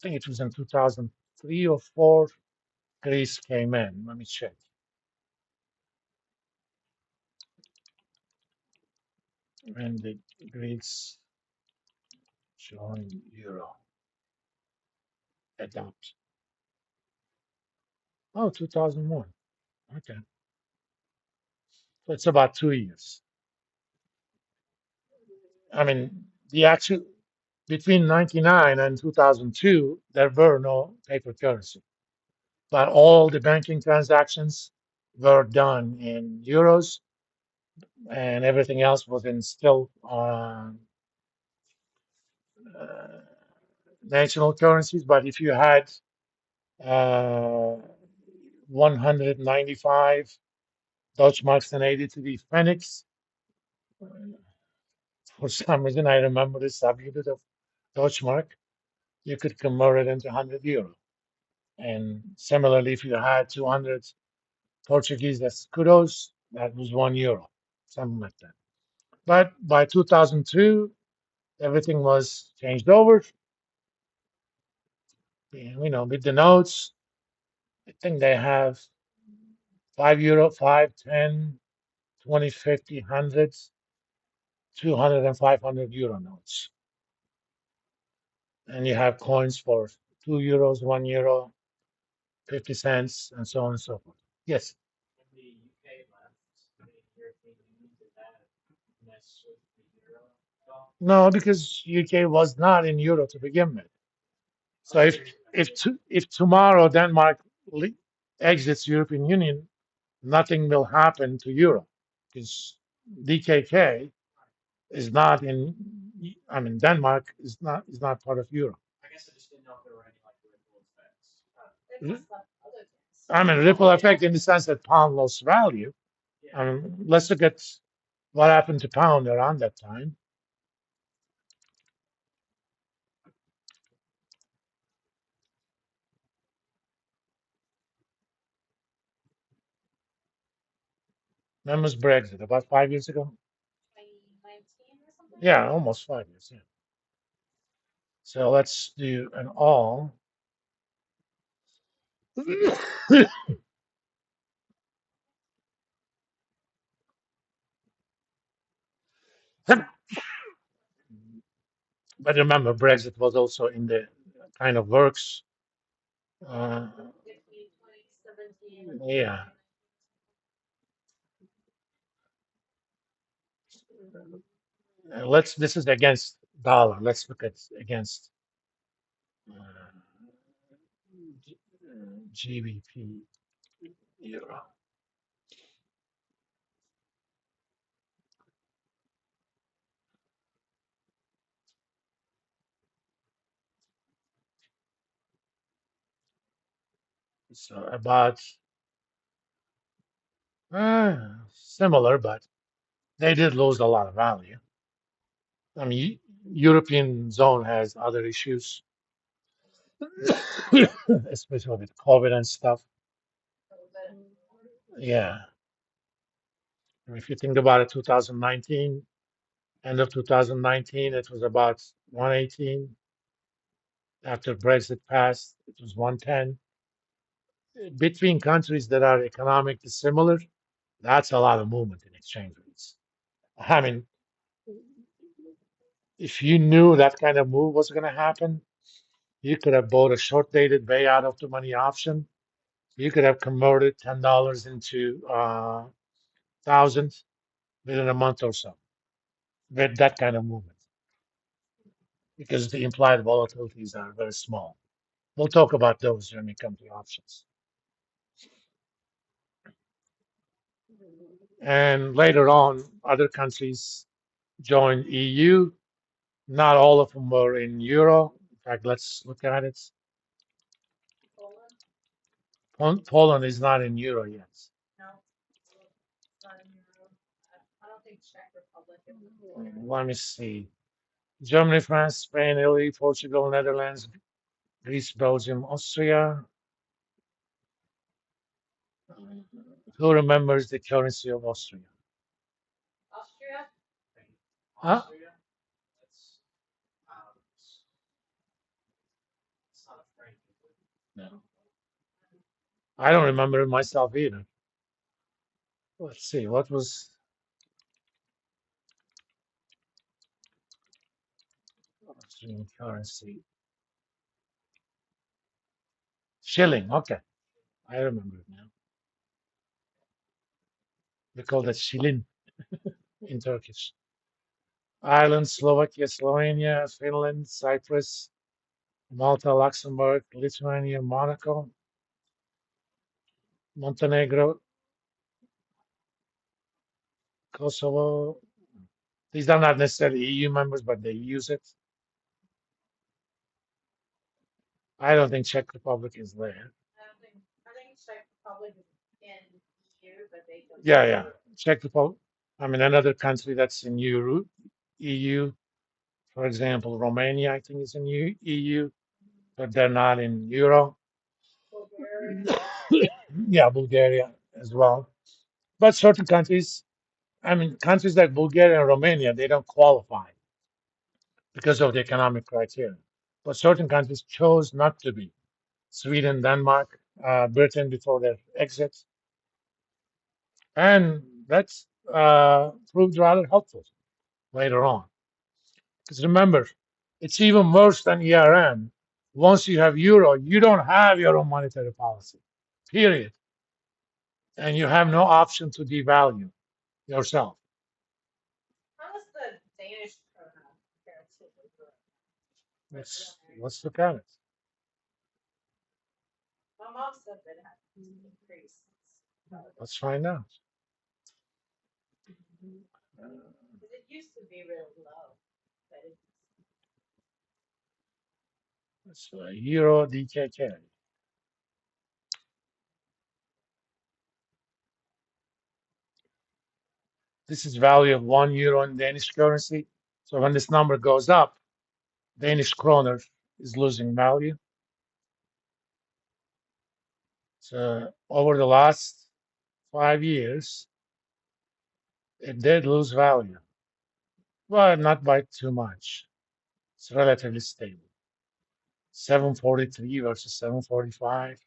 think it was in 2003 or four, Greece came in. Let me check. When did Greece join Euro? Adopt. Oh, 2001. Okay. So it's about 2 years. I mean, the actual between 99 and 2002, there were no paper currency, but all the banking transactions were done in euros, and everything else was in still uh, national currencies. But if you had 195 Deutschmarks and 80 to the Pfennigs, for some reason I remember the subunit of Deutschmark, you could convert it into 100 euro. And similarly, if you had 200 Portuguese escudos, that was €1, something like that. But by 2002, everything was changed over. With the notes, I think they have €5, 5, 10, 20, 50, 100, 200, and 500 euro notes. And you have coins for €2, €1, 50 cents, and so on and so forth. Yes. No, because UK was not in Euro to begin with. So if tomorrow Denmark exits European Union, nothing will happen to Euro because DKK is not in. I mean, Denmark is not part of Euro. I mean, ripple effect in the sense that pound lost value. I mean, let's look at what happened to pound around that time. When was Brexit? About 5 years ago? Yeah, almost 5 years. Yeah. So let's do an all. But remember, Brexit was also in the kind of works. Uh, yeah. Let's. This is against dollar. Let's look at against uh, GBP euro. So about similar, but they did lose a lot of value. I mean, European zone has other issues, especially with COVID and stuff. Yeah. And if you think about it, 2019, end of 2019, it was about 118. After Brexit passed, it was 110. Between countries that are economically similar, that's a lot of movement in exchange rates. I mean, if you knew that kind of move was going to happen, you could have bought a short dated way out of the money option. You could have converted $10 into thousands within a month or so with that kind of movement because the implied volatilities are very small. We'll talk about those when we come to options. And later on, other countries joined EU. Not all of them were in euro. In fact, let's look at it. Poland is not in euro yet. Let me see. Germany, France, Spain, Italy, Portugal, Netherlands, Greece, Belgium, Austria. Who remembers the currency of Austria? Huh? No, I don't remember it myself either. Let's see, what was Austrian currency? Shilling. Okay, I remember it now. We call that shilin in Turkish. Ireland, Slovakia, Slovenia, Finland, Cyprus, Malta, Luxembourg, Lithuania, Monaco, Montenegro, Kosovo. These are not necessarily EU members, but they use it. I don't think Czech Republic is there. Yeah, yeah. Czech Republic. I mean, another country that's in EU, for example, Romania, I think is in EU, but they're not in Euro. Yeah, Bulgaria as well. But certain countries, I mean, countries like Bulgaria and Romania, they don't qualify because of the economic criteria. But certain countries chose not to be. Sweden, Denmark, Britain before their exit, and that's proved rather helpful later on. Because remember, it's even worse than ERM. Once you have euro, you don't have your own monetary policy, period, and you have no option to devalue yourself. Let's look at it. Let's find out. It's Euro DKK. This is value of €1 in Danish currency. So when this number goes up, Danish kroner is losing value. So over the last 5 years, it did lose value, but not by too much. It's relatively stable. 743 versus 745.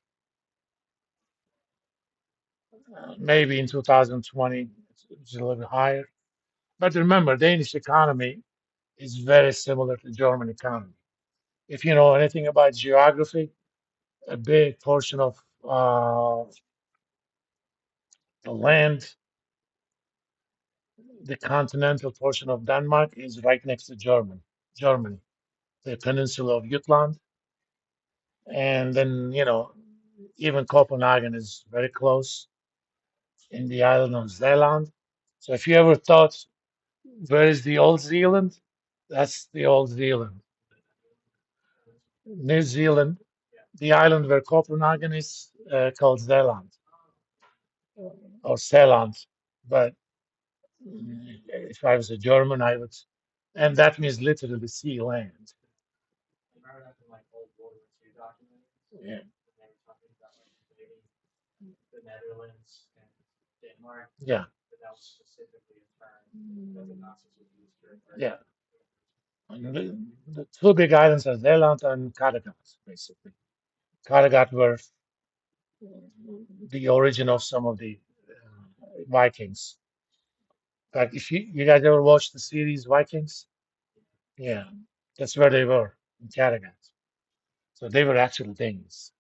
Maybe in 2020, it's a little bit higher. But remember, Danish economy is very similar to German economy. If you know anything about geography, a big portion of the land, the continental portion of Denmark is right next to Germany, the peninsula of Jutland. And then, even Copenhagen is very close in the island of Zeeland. So if you ever thought, where is the old Zealand? That's the old Zealand. New Zealand, the island where Copenhagen is called Zeeland or Zeeland. But if I was a German, I would, and that means literally sea land. Yeah, yeah, yeah. And the two big islands are Zeeland and Kattegat, basically. Kattegat were the origin of some of the Vikings. Like if you guys ever watched the series Vikings, yeah, that's where they were in Kattegat. So they were actually Danes.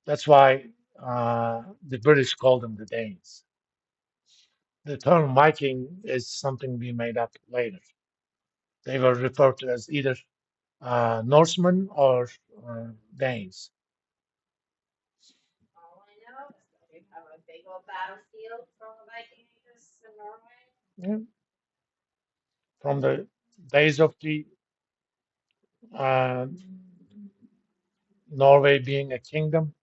That's why the British called them the Danes. The term Viking is something we made up later. They were referred to as either Norsemen or Danes. Yeah. From the days of the uh, Norway being a kingdom,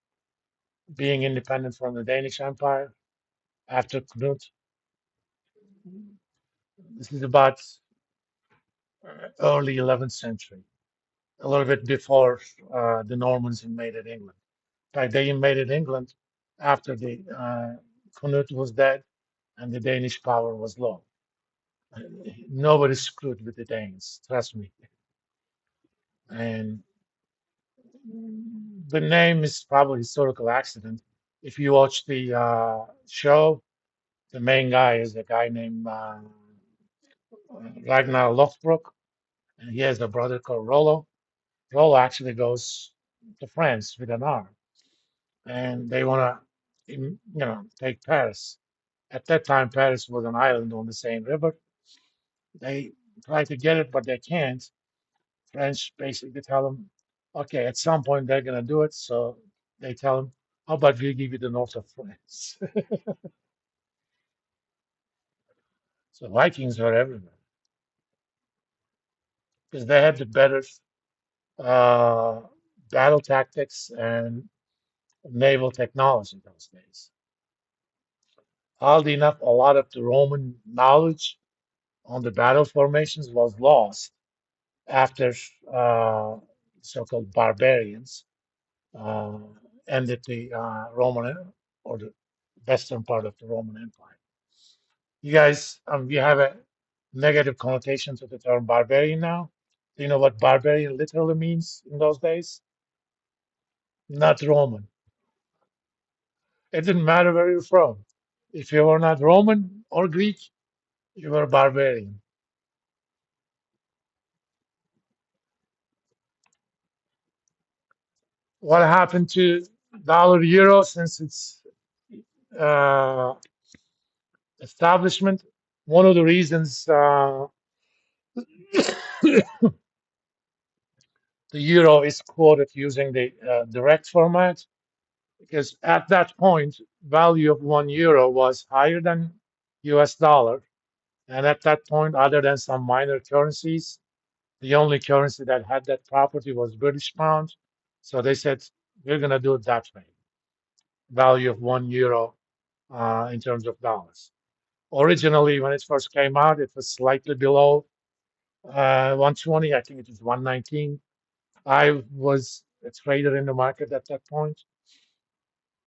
being independent from the Danish Empire after Knut. This is about early 11th century, a little bit before the Normans invaded England. In fact, they invaded England after the Knut was dead and the Danish power was low. Nobody screwed with the Danes, trust me. And The name is probably historical accident. If you watch the show, the main guy is a guy named Ragnar Lothbrok, and he has a brother called Rollo. Rollo actually goes to France with an arm, and they want to, take Paris. At that time, Paris was an island on the Seine River. They try to get it, but they can't. French basically tell them, okay, at some point they're going to do it. So they tell them, how about we give you the north of France? So Vikings were everywhere because they had the better uh, battle tactics and naval technology those days. Oddly enough, a lot of the Roman knowledge on the battle formations was lost after so-called barbarians uh, ended the Roman or the western part of the Roman Empire. You guys, you have a negative connotation to the term barbarian now. Do you know what barbarian literally means in those days? Not Roman. It didn't matter where you're from. If you were not Roman or Greek, you were barbarian. What happened to dollar euro since its uh, establishment? One of the reasons the euro is quoted using the direct format because at that point, value of 1 euro was higher than US dollar. And at that point, other than some minor currencies, the only currency that had that property was British pound. So they said, we're going to do it that way. Value of 1 euro in terms of dollars. Originally, when it first came out, it was slightly below 120. I think it was 119. I was a trader in the market at that point.